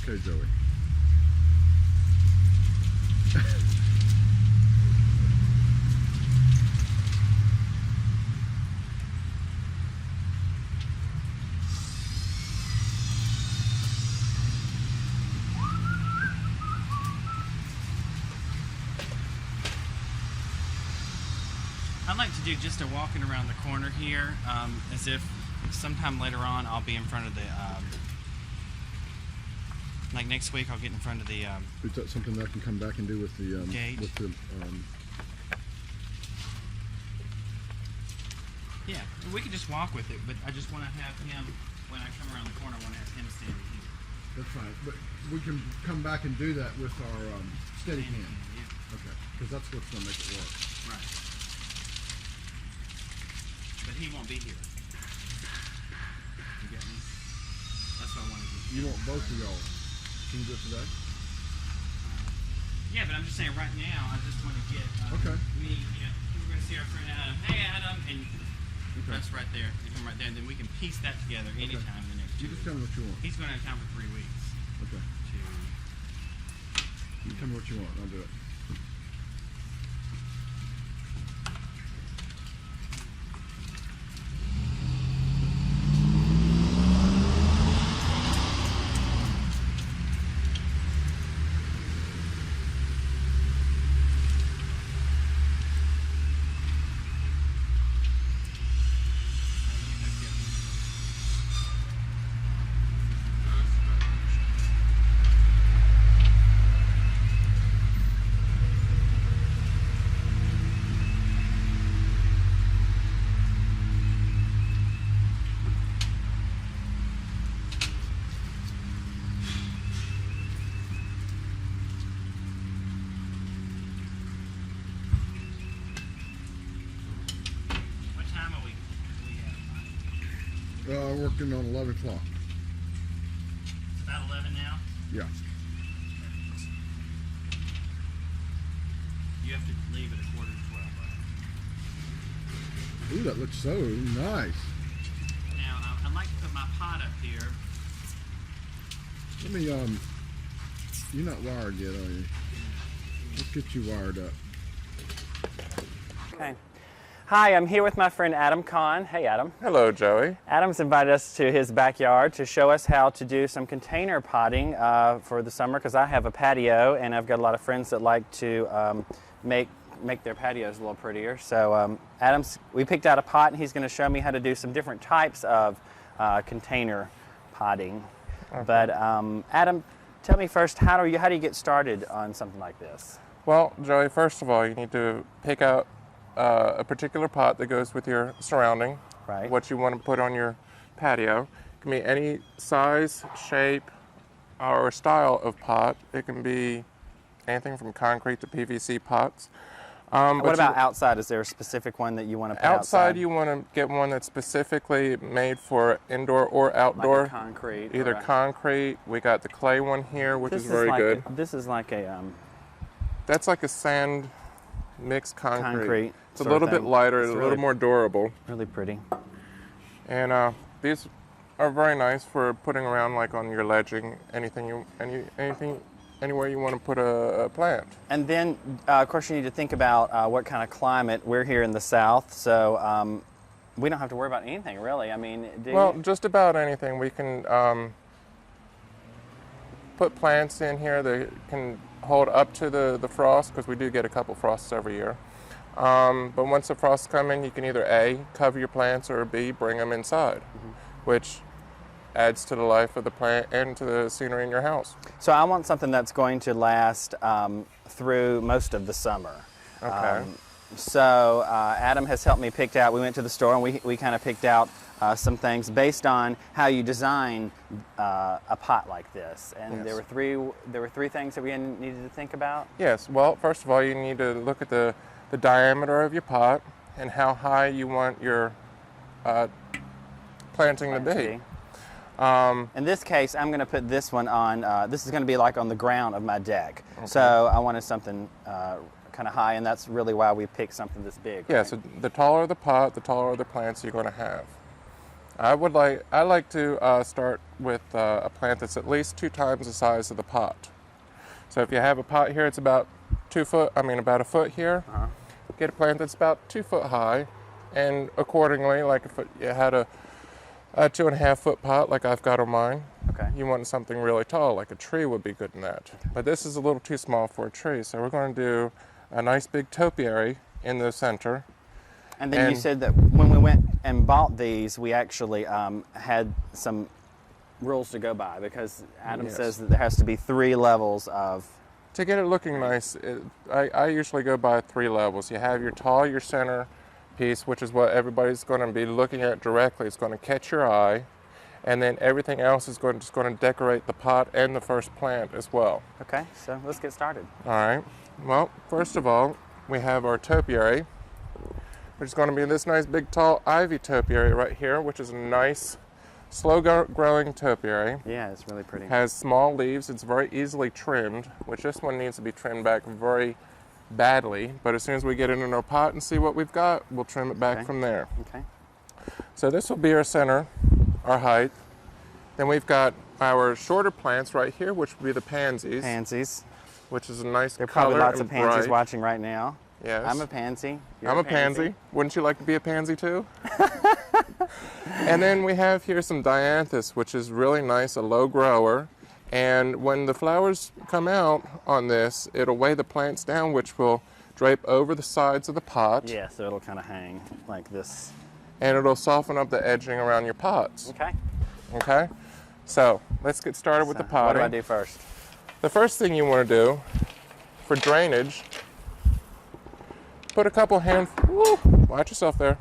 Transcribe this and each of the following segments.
Okay, Joey. I'd like to do just a walking around the corner here, as if sometime later on I'll be in front of the, like next week I'll get in front of the Is that something that I can come back and do with the gate? Yeah, we could just walk with it, but I just want to have him, when I come around the corner, I want to have him standing here. That's fine, but we can come back and do that with our steady hand. Yeah. Okay, because that's what's going to make it work. Right. But he won't be here. You get me? That's what I want to do. You want both of y'all. Can you do it today? Yeah, but I'm just saying right now, I just want to get Okay. me, we're going to see our friend Adam. Hey, Adam! And Okay. that's right there. You come right there, and then we can piece that together anytime in the next 2 You just weeks. tell me what you want. He's going to town for 3 weeks. Okay. You tell me what you want, and I'll do it. What time are we at? Working on 11 o'clock. It's about 11 now. Yeah. You have to leave at 11:45, right? Ooh, that looks so nice. Now, I'd like to put my pot up here. Let me, you're not wired yet, are you? Let's get you wired up. Okay. Hi, I'm here with my friend Adam Kahn. Hey, Adam. Hello, Joey. Adam's invited us to his backyard to show us how to do some container potting for the summer, because I have a patio and I've got a lot of friends that like to make their patios a little prettier. So we picked out a pot, and he's going to show me how to do some different types of container potting. Okay. But Adam, tell me first, how do you get started on something like this? Well, Joey, first of all, you need to pick out a particular pot that goes with your surrounding, right? What you want to put on your patio. It can be any size, shape, or style of pot. It can be anything from concrete to PVC pots. What about outside? Is there a specific one that you want to put outside? You want to get one that's specifically made for indoor or outdoor. Like a concrete. Either concrete. We got the clay one here, which is very good. This is like a... That's like a sand mixed concrete. It's a sort of little bit lighter, It's a really, little more durable. Really pretty. And these are very nice for putting around, like on your ledging, anywhere you want to put a plant. And then, of course, you need to think about what kind of climate. We're here in the South, so we don't have to worry about anything, really. I mean, just about anything. We can put plants in here that can hold up to the frost, because we do get a couple frosts every year. But once the frosts come in, you can either A, cover your plants, or B, bring them inside, which adds to the life of the plant and to the scenery in your house. So I want something that's going to last through most of the summer. Okay. So Adam has helped me pick out, we went to the store and we kind of picked out some things based on how you design a pot like this. And yes. there were three things that we needed to think about? Yes. Well, first of all, you need to look at the diameter of your pot and how high you want your planting to be. In this case, I'm going to put this one on, this is going to be like on the ground of my deck. Okay. So I wanted something kind of high, and that's really why we picked something this big. Yeah, right? so the taller the pot, the taller the plants you're going to have. I like to start with a plant that's at least 2 times the size of the pot. So if you have a pot here, it's about about a foot here. Get a plant that's about 2 foot high, and accordingly, like if you had a 2.5 foot pot like I've got on mine, you want something really tall, like a tree would be good in that. But this is a little too small for a tree, so we're going to do a nice big topiary in the center. And then you said that when we went and bought these, we actually had some rules to go by, because Adam says that there has to be 3 levels of... To get it looking nice, I usually go by 3 levels. You have your tall, your center piece, which is what everybody's going to be looking at directly. It's going to catch your eye, and then everything else is just going to decorate the pot and the first plant as well. Okay, so let's get started. All right. Well, first of all, we have our topiary, which is going to be this nice big tall ivy topiary right here, which is a nice slow growing topiary. Yeah, it's really pretty. Has small leaves. It's very easily trimmed, which this one needs to be trimmed back very badly, but as soon as we get it in our pot and see what we've got, we'll trim it back from there. Okay. So this will be our center, our height. Then we've got our shorter plants right here, which would be the pansies. Pansies. Which is a nice There are color probably lots and of pansies bright. watching right now. Yes. I'm a pansy. You're I'm a pansy. Wouldn't you like to be a pansy too? And then we have here some dianthus, which is really nice, a low grower. And when the flowers come out on this, it'll weigh the plants down, which will drape over the sides of the pot. Yeah, so it'll kind of hang like this. And it'll soften up the edging around your pots. Okay. Okay? So let's get started with the potting. What do I do first? The first thing you want to do for drainage, put a couple watch yourself there.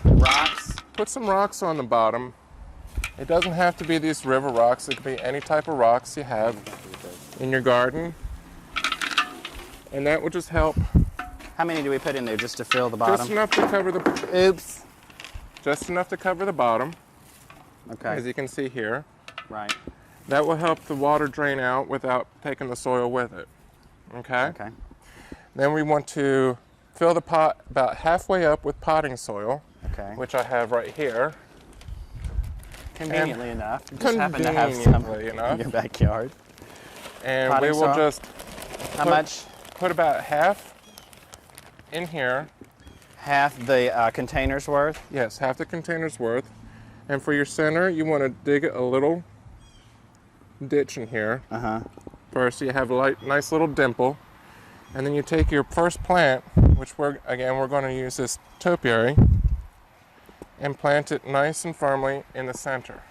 Rocks. Put some rocks on the bottom. It doesn't have to be these river rocks. It could be any type of rocks you have in your garden. And that will just help. How many do we put in there just to fill the bottom? Just enough to cover the... Oops. Just enough to cover the bottom. Okay. As you can see here. Right. That will help the water drain out without taking the soil with it. Okay? Okay. Then we want to fill the pot about halfway up with potting soil. Okay. Which I have right here. Conveniently enough. You just happen to have some in your backyard. And Potting we will soil? just How much? put about half in here. Half the container's worth? Yes, half the container's worth. And for your center, you want to dig a little ditch in here. First, so you have a nice little dimple. And then you take your first plant, which we're going to use this topiary, and plant it nice and firmly in the center.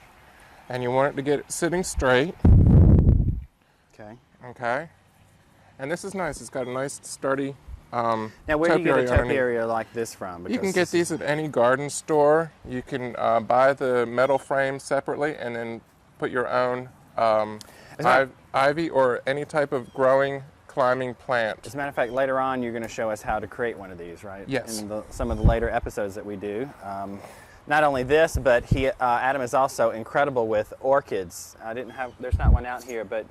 And you want it to get it sitting straight. Okay. Okay. And this is nice. It's got a nice sturdy Now, where do you get a topiary like this from? You can get these at any garden store. You can buy the metal frame separately and then put your own ivy or any type of growing, climbing plant. As a matter of fact, later on you're going to show us how to create one of these, right? Yes. In some of the later episodes that we do. Not only this, but Adam is also incredible with orchids. There's not one out here, but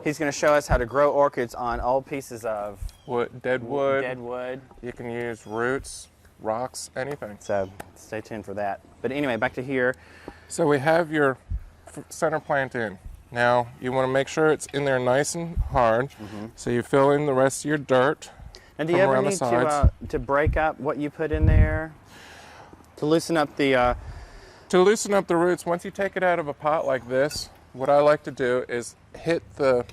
he's going to show us how to grow orchids on old pieces of dead wood. Dead wood. You can use roots, rocks, anything. So stay tuned for that. But anyway, back to here. So we have your center plant in. Now you want to make sure it's in there nice and hard. So you fill in the rest of your dirt. And do you ever need to break up what you put in there? To loosen up the... To loosen up the roots, once you take it out of a pot like this, what I like to do is hit the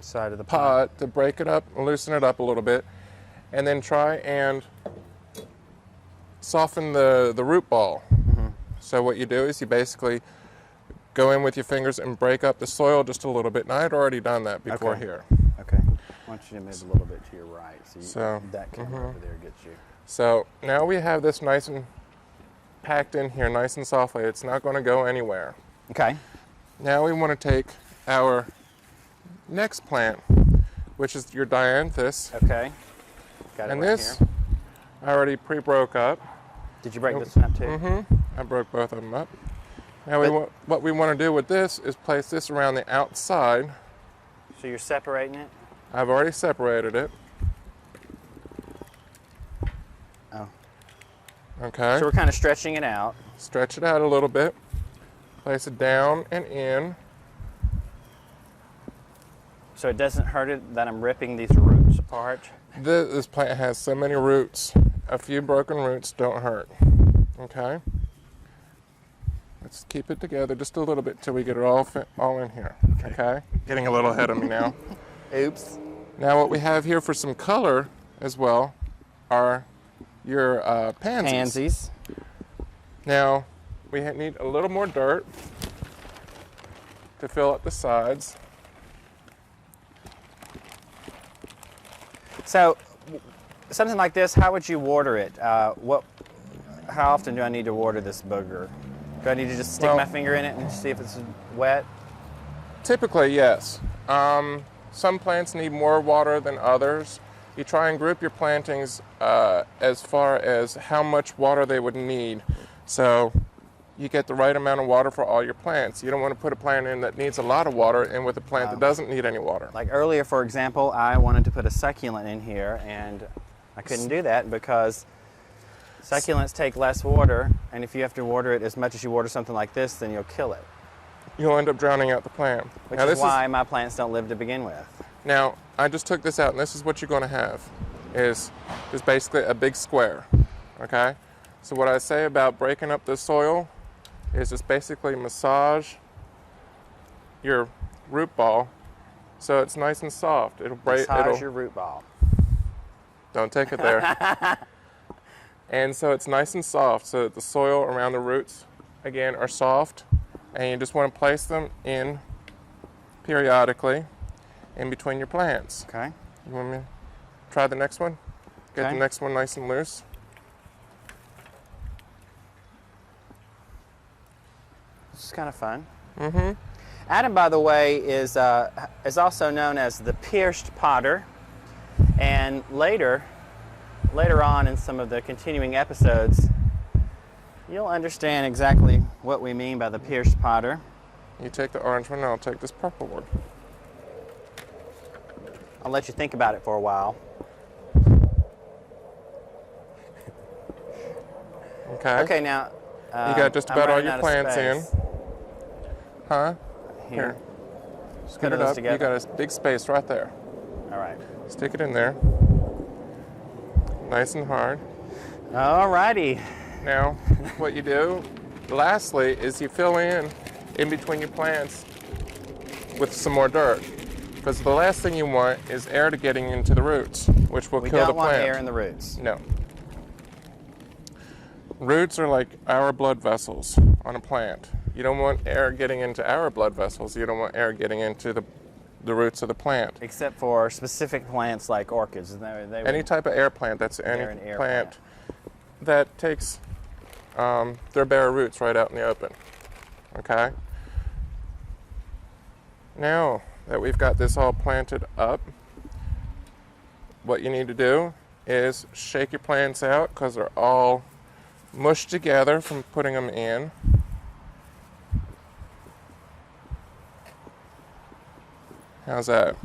side of the pot to break it up, loosen it up a little bit, and then try and soften the root ball. So what you do is you basically go in with your fingers and break up the soil just a little bit. And I had already done that before here. Okay. I want you to move a little bit to your right so that camera over there gets you. So now we have this nice and packed in here, nice and softly. It's not going to go anywhere. Okay. Now we want to take our next plant, which is your dianthus. Okay. Got it. And right this here. I already pre-broke up. Did you break this one up too? I broke both of them up. Now what we want to do with this is place this around the outside. So you're separating it? I've already separated it. Oh. Okay. So we're kind of stretching it out. Stretch it out a little bit. Place it down and in. So it doesn't hurt it that I'm ripping these roots apart? This plant has so many roots. A few broken roots don't hurt. Okay? Let's keep it together just a little bit till we get it all in here. Okay? Getting a little ahead of me now. Oops. Now what we have here for some color as well are your pansies. Pansies. Now we need a little more dirt to fill up the sides. So something like this, how would you water it? How often do I need to water this booger? Do I need to just stick my finger in it and see if it's wet? Typically, yes. Some plants need more water than others. You try and group your plantings as far as how much water they would need. So you get the right amount of water for all your plants. You don't want to put a plant in that needs a lot of water in with a plant that doesn't need any water. Like earlier, for example, I wanted to put a succulent in here, and I couldn't do that because succulents take less water, and if you have to water it as much as you water something like this, then you'll kill it. You'll end up drowning out the plant. Which now, is why my plants don't live to begin with. Now, I just took this out, and this is what you're going to have, is basically a big square, okay? So what I say about breaking up the soil is just basically massage your root ball so it's nice and soft. It'll break. Massage your root ball. Don't take it there. And so it's nice and soft so that the soil around the roots, again, are soft. And you just want to place them in periodically in between your plants. Okay. You want me to try the next one? Get Okay. the next one nice and loose. This is kind of fun. Mm-hmm. Adam, by the way, is also known as the pierced potter. And later on in some of the continuing episodes, you'll understand exactly what we mean by the pierced potter. You take the orange one, and I'll take this purple one. I'll let you think about it for a while. Okay. Okay, now You got just I'm about all running your out of plants in. space. Huh? Here. Just Put cut it those up. together. You got a big space right there. All right. Stick it in there. Nice and hard. All righty. Now, what you do, lastly, is you fill in between your plants with some more dirt. Because the last thing you want is air to getting into the roots, which will We kill the don't want plant. air in the roots. No. Roots are like our blood vessels on a plant. You don't want air getting into our blood vessels. You don't want air getting into the roots of the plant. Except for specific plants like orchids. Any type of air plant, that's any They're an air plant that takes their bare roots right out in the open. Okay? Now that we've got this all planted up, what you need to do is shake your plants out because they're all mushed together from putting them in. How's that?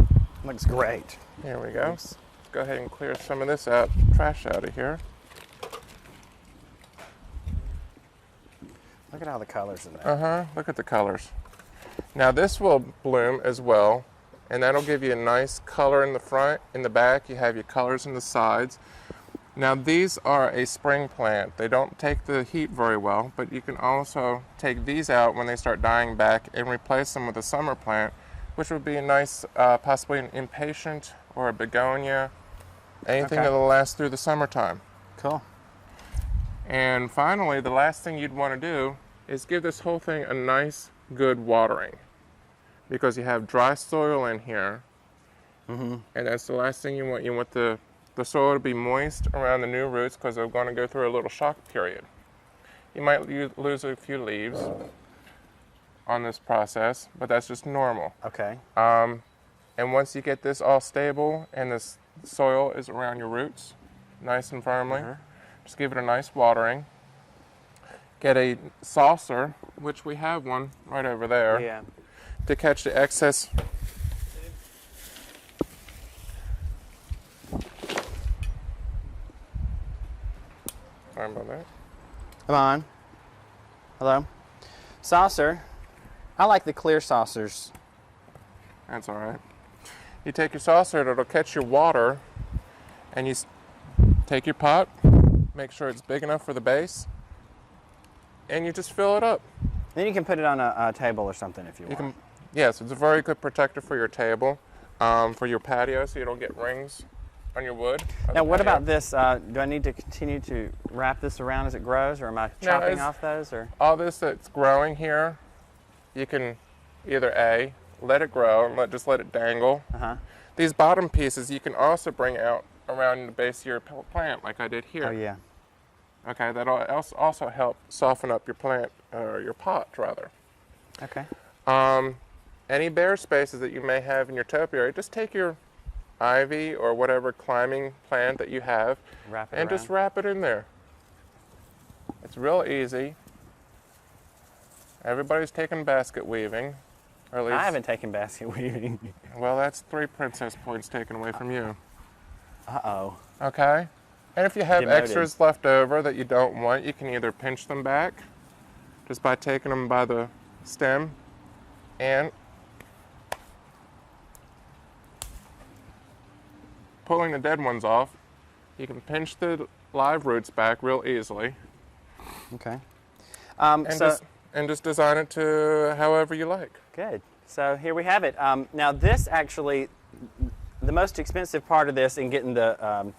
Looks great. Here we go. Let's go ahead and clear some of this out, trash out of here. Look at all the colors in there. Look at the colors. Now this will bloom as well, and that'll give you a nice color in the front. In the back, you have your colors in the sides. Now these are a spring plant. They don't take the heat very well, but you can also take these out when they start dying back and replace them with a summer plant, which would be a nice, possibly an impatient or a begonia, anything Okay. that'll last through the summertime. Cool. And finally, the last thing you'd want to do is give this whole thing a nice, good watering, because you have dry soil in here, and that's the last thing you want. You want the soil to be moist around the new roots because they're going to go through a little shock period. You might lose a few leaves on this process, but that's just normal. Okay. And once you get this all stable and the soil is around your roots, nice and firmly, just give it a nice watering. Get a saucer, which we have one right over there, Yeah. to catch the excess. Sorry about that. Come on. Hello. Saucer. I like the clear saucers. That's all right. You take your saucer, it'll catch your water, and you take your pot, make sure it's big enough for the base, and you just fill it up. Then you can put it on a table or something if you want. Yes, it's a very good protector for your table, for your patio, so you don't get rings on your wood. Now, what about this? Do I need to continue to wrap this around as it grows, or am I chopping off those? Or all this that's growing here, you can either A, let it grow and just let it dangle. These bottom pieces you can also bring out around the base of your plant, like I did here. Oh yeah. Okay, that'll also help soften up your plant, or your pot rather. Okay. Any bare spaces that you may have in your topiary, just take your ivy or whatever climbing plant that you have and just wrap it in there. It's real easy. Everybody's taking basket weaving, or at least I haven't taken basket weaving. Well, that's 3 princess points taken away from you. Uh-oh. Okay? And if you have Demoted. extras left over that you don't want, you can either pinch them back just by taking them by the stem and pulling the dead ones off. You can pinch the live roots back real easily. Okay. And just design it to however you like. Good. So here we have it. Now this actually, the most expensive part of this in getting the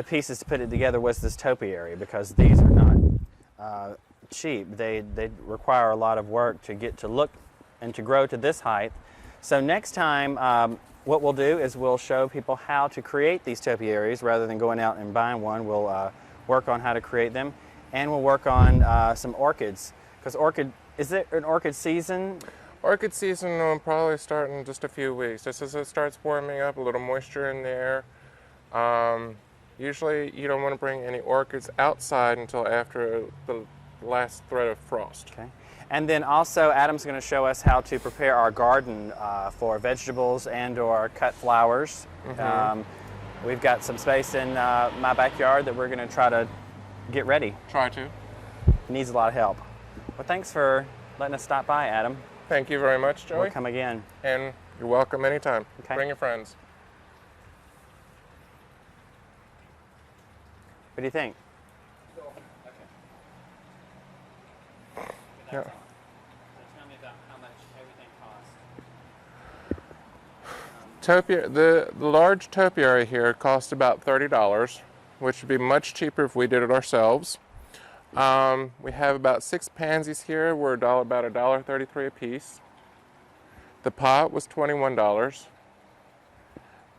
pieces to put it together was this topiary, because these are not cheap. They require a lot of work to get to look and to grow to this height. So next time, what we'll do is we'll show people how to create these topiaries rather than going out and buying one. We'll work on how to create them, and we'll work on some orchids. Because is it an orchid season? Orchid season will probably start in just a few weeks. Just as it starts warming up, a little moisture in there. Usually you don't want to bring any orchids outside until after the last threat of frost. Okay. And then also Adam's going to show us how to prepare our garden for vegetables and or cut flowers. We've got some space in my backyard that we're going to try to get ready. Try to. It needs a lot of help. Well, thanks for letting us stop by, Adam. Thank you very much, Joey. We'll come again. And you're welcome anytime. Okay. Bring your friends. What do you think? Yeah. So tell me about how much everything costs. The large topiary here costs about $30, which would be much cheaper if we did it ourselves. We have about 6 pansies here. We're about $1.33 a piece. The pot was $21.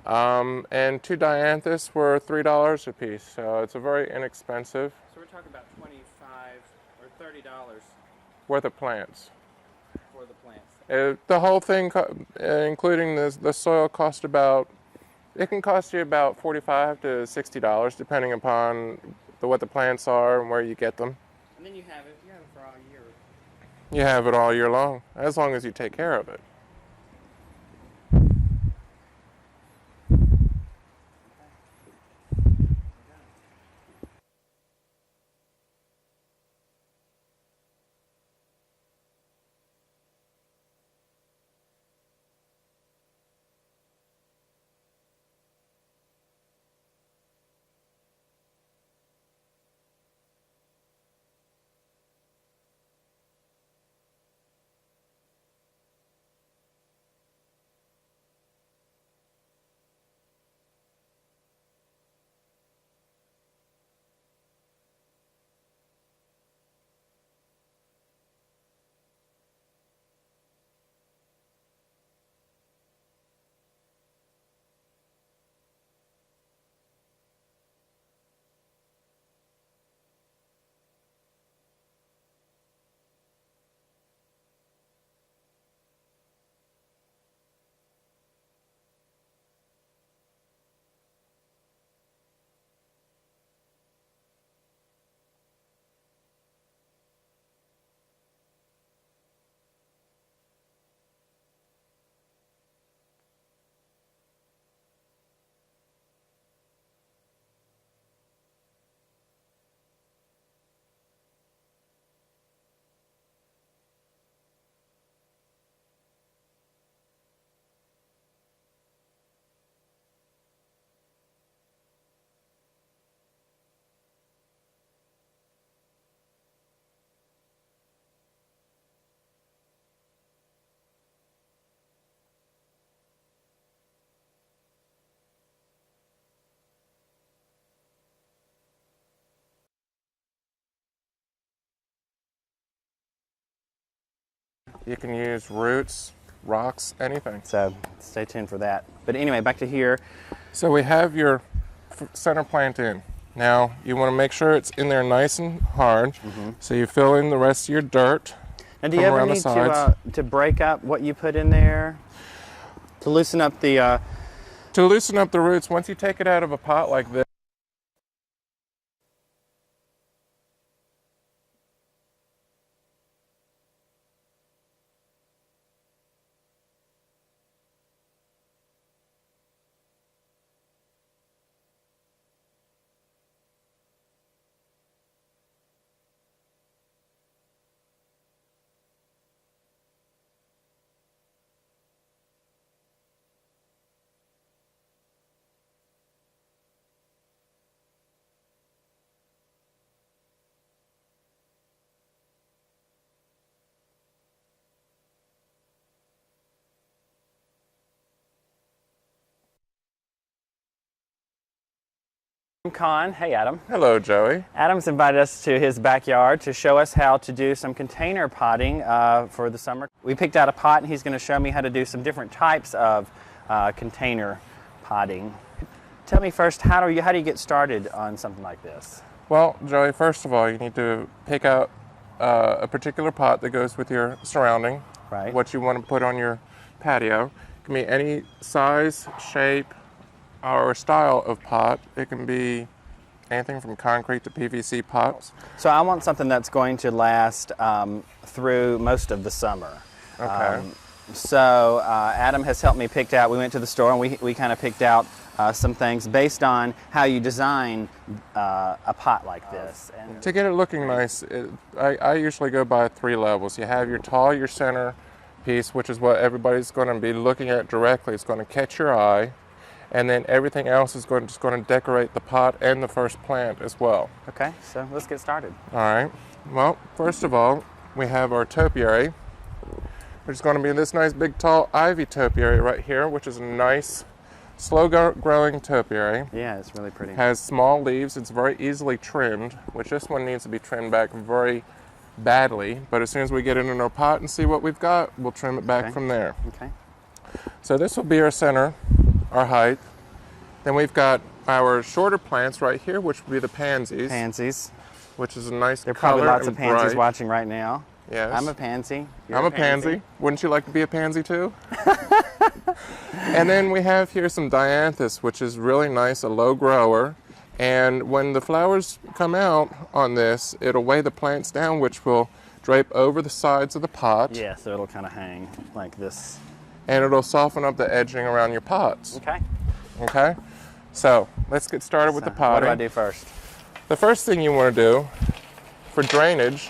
And 2 dianthus were $3 a piece, so it's a very inexpensive. So we're talking about $25 or $30 worth of plants. for the plants. The whole thing, including the soil, it can cost you about $45 to $60, depending upon what the plants are and where you get them. And then you have it for all year. You have it all year long as you take care of it. You can use roots, rocks, anything. So stay tuned for that. But anyway, back to here. So we have your center plant in. Now you want to make sure it's in there nice and hard. So you fill in the rest of your dirt. And do you ever need to break up what you put in there to loosen up the? To loosen up the roots, once you take it out of a pot like this. I'm Con. Hey, Adam. Hello, Joey. Adam's invited us to his backyard to show us how to do some container potting for the summer. We picked out a pot, and he's going to show me how to do some different types of container potting. Tell me first, how do you get started on something like this? Well, Joey, first of all, you need to pick out a particular pot that goes with your surrounding. Right. What you want to put on your patio. It can be any size, shape, or style of pot. It can be anything from concrete to PVC pots. So I want something that's going to last through most of the summer. Okay. So Adam has helped me pick out, we went to the store and we kind of picked out some things based on how you design a pot like this. And to get it looking nice, I usually go by 3 levels. You have your tall, your center piece, which is what everybody's going to be looking at directly. It's going to catch your eye. And then everything else is just going to decorate the pot and the first plant as well. Okay, so let's get started. All right. Well, first of all, we have our topiary, which is going to be this nice big tall ivy topiary right here, which is a nice slow growing topiary. Yeah, it's really pretty. Has small leaves. It's very easily trimmed, which this one needs to be trimmed back very badly. But as soon as we get it in our pot and see what we've got, we'll trim it back from there. Okay. So this will be our center, our height. Then we've got our shorter plants right here, which will be the pansies. Pansies. Which is a nice There are color probably lots and of pansies bright. watching right now. Yes. I'm a pansy. You're I'm a pansy. Wouldn't you like to be a pansy too? And then we have here some dianthus, which is really nice, a low grower. And when the flowers come out on this, it'll weigh the plants down, which will drape over the sides of the pot. Yeah, so it'll kind of hang like this. And it'll soften up the edging around your pots. Okay. Okay? So, let's get started with the potting. What do I do first? The first thing you want to do for drainage,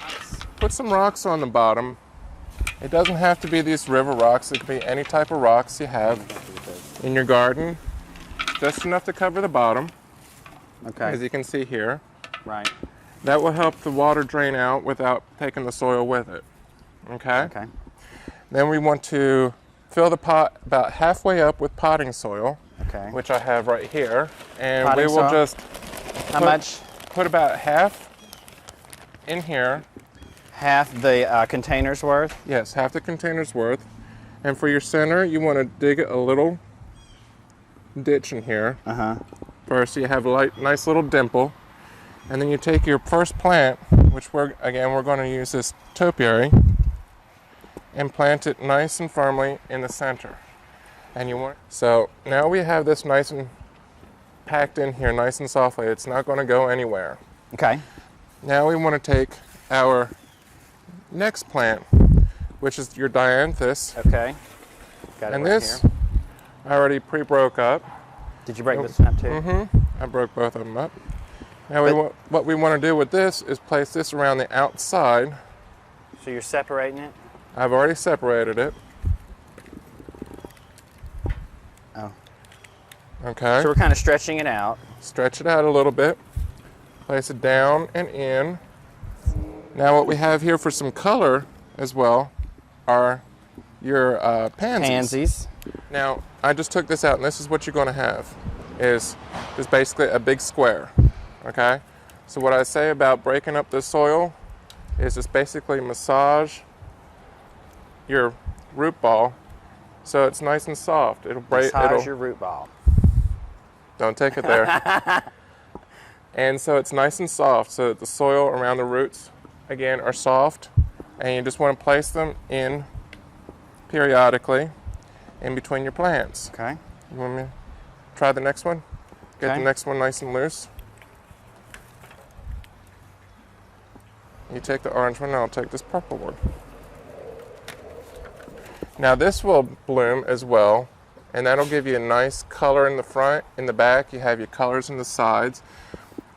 put some rocks on the bottom. It doesn't have to be these river rocks. It could be any type of rocks you have in your garden. Just enough to cover the bottom, Okay. as you can see here. Right. That will help the water drain out without taking the soil with it. Okay? Okay. Then we want to fill the pot about halfway up with potting soil, Okay. which I have right here. And Potting we will soil? just How much? put about half in here. Half the container's worth? Yes, half the container's worth. And for your center, you want to dig a little ditch in here. Uh-huh. First, you have a nice little dimple. And then you take your first plant, which we're going to use this topiary, and plant it nice and firmly in the center. And so now we have this nice and packed in here, nice and softly. It's not going to go anywhere. Okay. Now we want to take our next plant, which is your dianthus. Okay. Got it And right this here. I already pre-broke up. Did you break this one up too? Mm-hmm. I broke both of them up. Now what we want to do with this is place this around the outside. So you're separating it? I've already separated it. Oh. Okay. So we're kind of stretching it out. Stretch it out a little bit. Place it down and in. Now what we have here for some color as well are your pansies. Pansies. Now I just took this out, and this is what you're going to have is basically a big square. Okay. So what I say about breaking up the soil is just basically massage your root ball so it's nice and soft. It'll break. Massage your root ball. Don't take it there. And so it's nice and soft, so that the soil around the roots, again, are soft. And you just want to place them in periodically in between your plants. Okay. You want me to try the next one? Get Okay. the next one nice and loose. You take the orange one, and I'll take this purple one. Now this will bloom as well, and that'll give you a nice color in the front. In the back, you have your colors in the sides.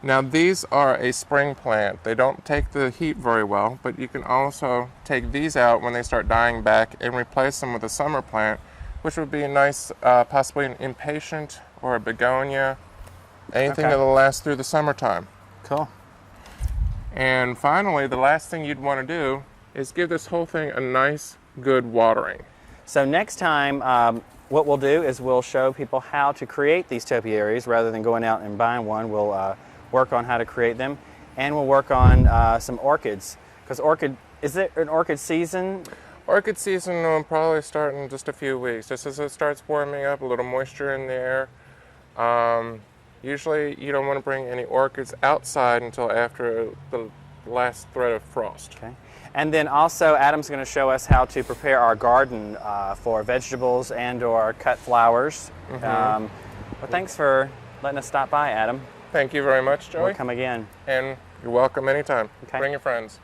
Now these are a spring plant. They don't take the heat very well, but you can also take these out when they start dying back and replace them with a summer plant, which would be a nice, possibly an impatient or a begonia, anything Okay. that'll last through the summertime. Cool. And finally, the last thing you'd want to do is give this whole thing a nice, good watering. So next time, what we'll do is we'll show people how to create these topiaries rather than going out and buying one. We'll work on how to create them, and we'll work on some orchids. Because is it an orchid season? Orchid season will probably start in just a few weeks, just as it starts warming up, a little moisture in the air. Usually you don't want to bring any orchids outside until after the last threat of frost. Okay. And then also Adam's going to show us how to prepare our garden for vegetables and or cut flowers. Well, thanks for letting us stop by, Adam. Thank you very much, Joey. We'll come again. And you're welcome anytime. Okay. Bring your friends.